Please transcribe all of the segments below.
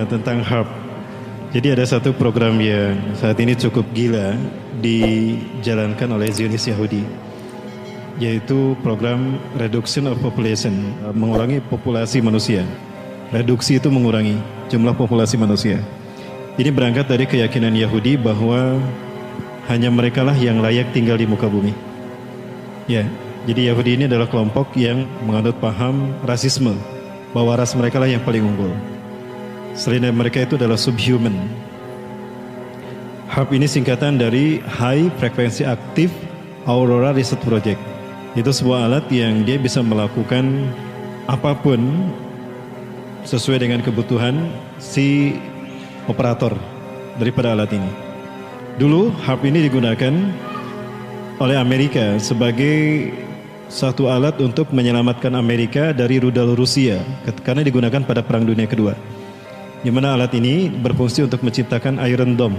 tentang HARP. Jadi ada satu program yang saat ini cukup gila dijalankan oleh Zionis Yahudi, yaitu program Reduction of Population, mengurangi populasi manusia. Reduksi itu mengurangi jumlah populasi manusia. Ini berangkat dari keyakinan Yahudi bahwa hanya merekalah yang layak tinggal di muka bumi. Ya, jadi Yahudi ini adalah kelompok yang menganut paham rasisme, bahwa ras mereka lah yang paling unggul. Selain dari mereka itu adalah subhuman. HARP ini singkatan dari High Frequency Active Aurora Research Project. Itu sebuah alat yang dia bisa melakukan apapun sesuai dengan kebutuhan si operator daripada alat ini. Dulu HARP ini digunakan oleh Amerika sebagai satu alat untuk menyelamatkan Amerika dari rudal Rusia karena digunakan pada Perang Dunia Kedua. Di mana alat ini berfungsi untuk menciptakan Iron Dome.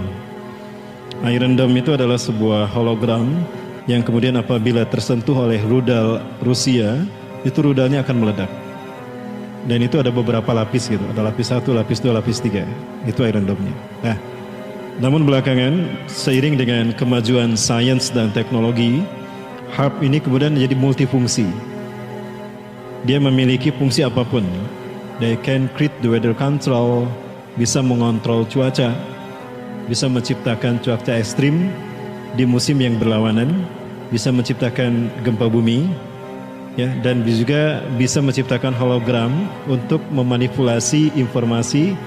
Iron Dome itu adalah sebuah hologram yang kemudian apabila tersentuh oleh rudal Rusia, itu rudalnya akan meledak. Dan itu ada beberapa lapis gitu, ada lapis 1, lapis 2, lapis 3. Itu Iron Dome-nya. Nah, namun belakangan seiring dengan kemajuan sains dan teknologi, HARP ini kemudian menjadi multifungsi. Dia memiliki fungsi apapun. They can create the weather control, bisa mengontrol cuaca, bisa menciptakan cuaca ekstrim di musim yang berlawanan, bisa menciptakan gempa bumi, ya, dan juga bisa menciptakan hologram untuk memanipulasi informasi,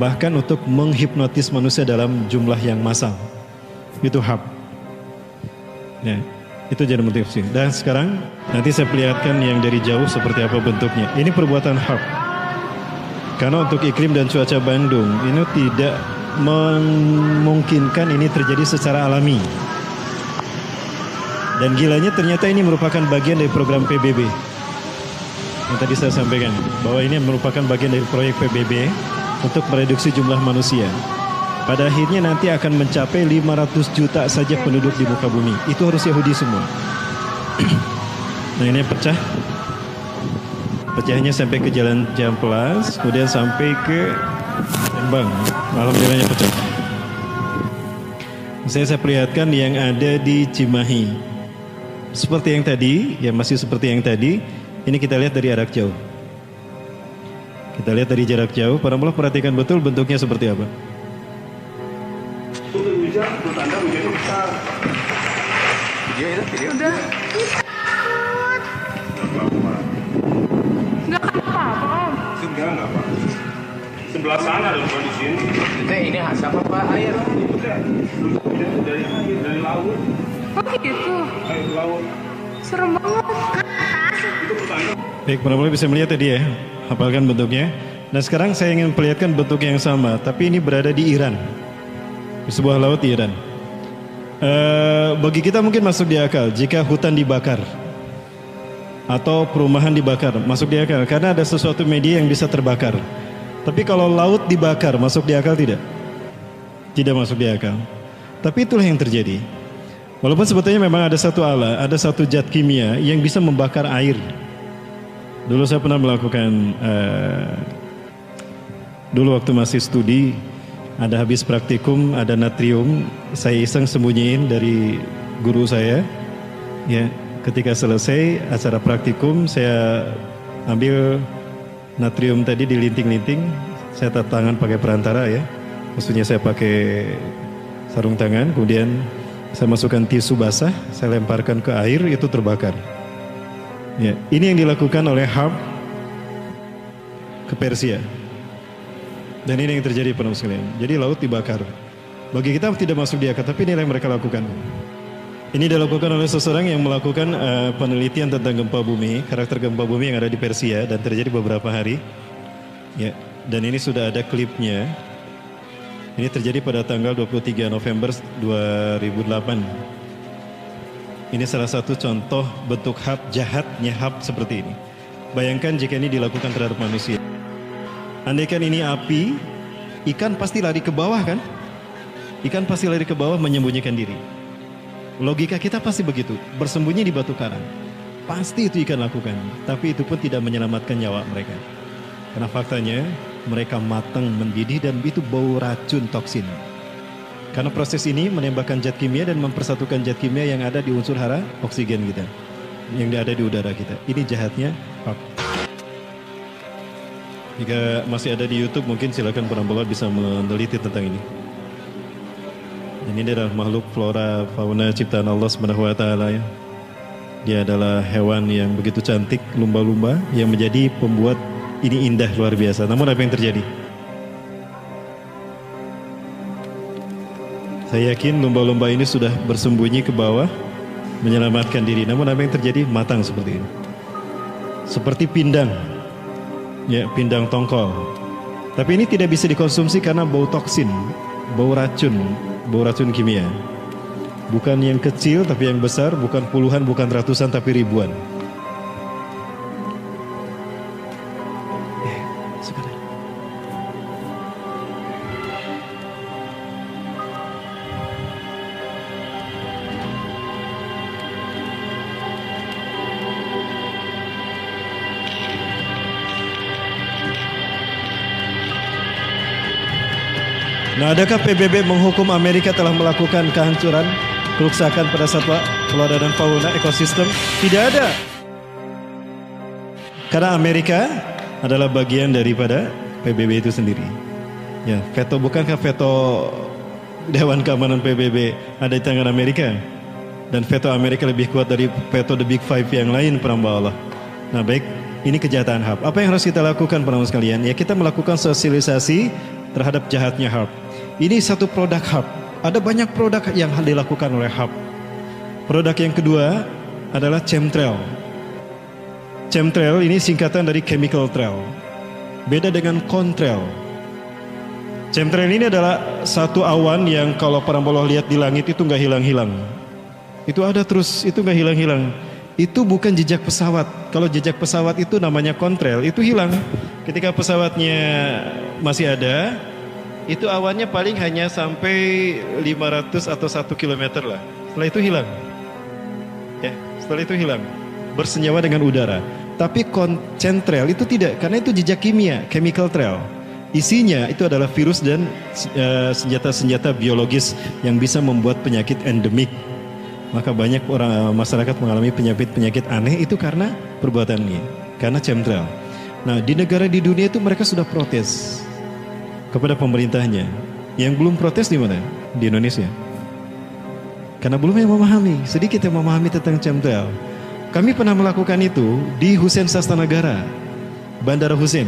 bahkan untuk menghipnotis manusia dalam jumlah yang massal. Itu HARP. Ya, itu jadi multifungsi. Dan sekarang nanti saya perlihatkan yang dari jauh seperti apa bentuknya. Ini perbuatan HARP. Karena untuk iklim dan cuaca Bandung ini tidak memungkinkan ini terjadi secara alami. Dan gilanya ternyata ini merupakan bagian dari program PBB. Yang tadi saya sampaikan bahwa ini merupakan bagian dari proyek PBB untuk mereduksi jumlah manusia. Pada akhirnya nanti akan mencapai 500 juta saja penduduk di muka bumi. Itu harus Yahudi semua. Nah, ini pecah. Pecahnya sampai ke Jalan Ciamplas, kemudian sampai ke Lembang. Alhamdulillahnya pecah. Saya perlihatkan yang ada di Cimahi. Seperti yang tadi, ya masih seperti yang tadi. Ini kita lihat dari jarak jauh. Kita lihat dari jarak jauh. Para mulai perhatikan betul bentuknya seperti apa. Video udah. Enggak Pak. Sebelah sana dan bukan di sini. Ini asap apa air? Dari laut. Oh gitu. Air laut. Serem banget. Itu petanda. Baik, para bisa melihat tadi ya, hafalkan bentuknya. Nah sekarang saya ingin perlihatkan bentuk yang sama, tapi ini berada di Iran, di sebuah laut di Iran. Bagi kita mungkin masuk di akal jika hutan dibakar atau perumahan dibakar, masuk di akal karena ada sesuatu media yang bisa terbakar. Tapi kalau laut dibakar, masuk di akal tidak? Tidak masuk di akal. Tapi itulah yang terjadi. Walaupun sebetulnya memang ada satu alat, ada satu zat kimia yang bisa membakar air. Dulu saya pernah melakukan, dulu waktu masih studi, ada habis praktikum, ada natrium, saya iseng sembunyiin dari guru saya, ya. Ketika selesai acara praktikum, saya ambil natrium tadi dilinting-linting, saya tata tangan pakai perantara ya. Maksudnya saya pakai sarung tangan, kemudian saya masukkan tisu basah, saya lemparkan ke air, itu terbakar. Ya, ini yang dilakukan oleh HARP ke Persia. Dan ini yang terjadi penuh sekalian. Jadi laut dibakar. Bagi kita tidak masuk di akal, tapi ini yang mereka lakukan. Ini dilakukan oleh seseorang yang melakukan penelitian tentang gempa bumi, karakter gempa bumi yang ada di Persia dan terjadi beberapa hari. Ya, dan ini sudah ada klipnya. Ini terjadi pada tanggal 23 November 2008. Ini salah satu contoh bentuk HARP, jahatnya HARP seperti ini. Bayangkan jika ini dilakukan terhadap manusia. Andaikan ini api, ikan pasti lari ke bawah kan? Ikan pasti lari ke bawah menyembunyikan diri. Logika kita pasti begitu, bersembunyi di batu karang. Pasti itu ikan lakukan, tapi itu pun tidak menyelamatkan nyawa mereka. Karena faktanya mereka matang, mendidih dan itu bau racun toksin. Karena proses ini menembakkan zat kimia dan mempersatukan zat kimia yang ada di unsur hara oksigen kita, yang ada di udara kita. Ini jahatnya HARP. Jika masih ada di YouTube, mungkin silakan penambah bisa meneliti tentang ini. Ini adalah makhluk flora fauna ciptaan Allah Subhanahu wa taala ya. Dia adalah hewan yang begitu cantik, lumba-lumba yang menjadi pembuat ini indah luar biasa. Namun apa yang terjadi? Saya yakin lumba-lumba ini sudah bersembunyi ke bawah menyelamatkan diri. Namun apa yang terjadi? Matang seperti ini. Seperti pindang. Ya, pindang tongkol. Tapi ini tidak bisa dikonsumsi karena bau toksin, bau racun kimia. Bukan yang kecil tapi yang besar, bukan puluhan, bukan ratusan tapi ribuan. Nah, adakah PBB menghukum Amerika telah melakukan kehancuran, kerusakan pada satwa, flora dan fauna, ekosistem? Tidak ada. Karena Amerika adalah bagian daripada PBB itu sendiri. Ya, veto, bukankah veto Dewan Keamanan PBB ada di tangan Amerika? Dan veto Amerika lebih kuat dari veto The Big Five yang lain, perambah Allah. Nah, baik, ini kejahatan HARP. Apa yang harus kita lakukan, perambah sekalian? Ya, kita melakukan sosialisasi terhadap jahatnya HARP. Ini satu produk HARP. Ada banyak produk yang dilakukan oleh HARP. Produk yang kedua adalah chemtrail. Chemtrail ini singkatan dari chemical trail. Beda dengan contrail. Chemtrail ini adalah satu awan yang kalau paramboloh lihat di langit itu nggak hilang-hilang. Itu ada terus, itu nggak hilang-hilang. Itu bukan jejak pesawat. Kalau jejak pesawat itu namanya contrail, itu hilang. Ketika pesawatnya masih ada, itu awannya paling hanya sampai 500 atau 1 kilometer lah. Setelah itu hilang. Ya, setelah itu hilang. Bersenyawa dengan udara. Tapi chemtrail itu tidak, karena itu jejak kimia, chemical trail. Isinya itu adalah virus dan senjata-senjata biologis yang bisa membuat penyakit endemik. Maka banyak orang masyarakat mengalami penyakit-penyakit aneh itu karena perbuatan ini, karena chemtrail. Nah, di negara di dunia itu mereka sudah protes kepada pemerintahnya. Yang belum protes di mana? Di Indonesia. Karena belum yang memahami, sedikit yang memahami tentang chemtrail. Kami pernah melakukan itu di Hussein Sastranagara, Bandara Hussein.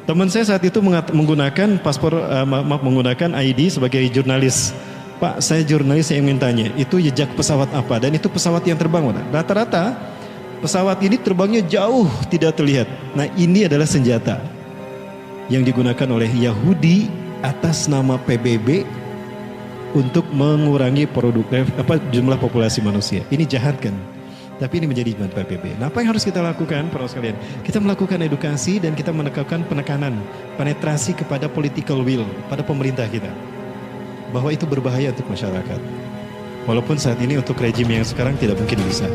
Teman saya saat itu menggunakan paspor, menggunakan ID sebagai jurnalis. Pak, saya jurnalis, saya ingin tanya, itu jejak pesawat apa? Dan itu pesawat yang terbang mana? Rata-rata pesawat ini terbangnya jauh tidak terlihat. Nah, ini adalah senjata yang digunakan oleh Yahudi atas nama PBB untuk mengurangi jumlah populasi manusia. Ini jahat kan? Tapi ini menjadi jumlah PBB. Nah, apa yang harus kita lakukan, para sekalian? Kita melakukan edukasi dan kita menekankan penekanan, penetrasi kepada political will, pada pemerintah kita. Bahwa itu berbahaya untuk masyarakat. Walaupun saat ini untuk rejim yang sekarang tidak mungkin bisa.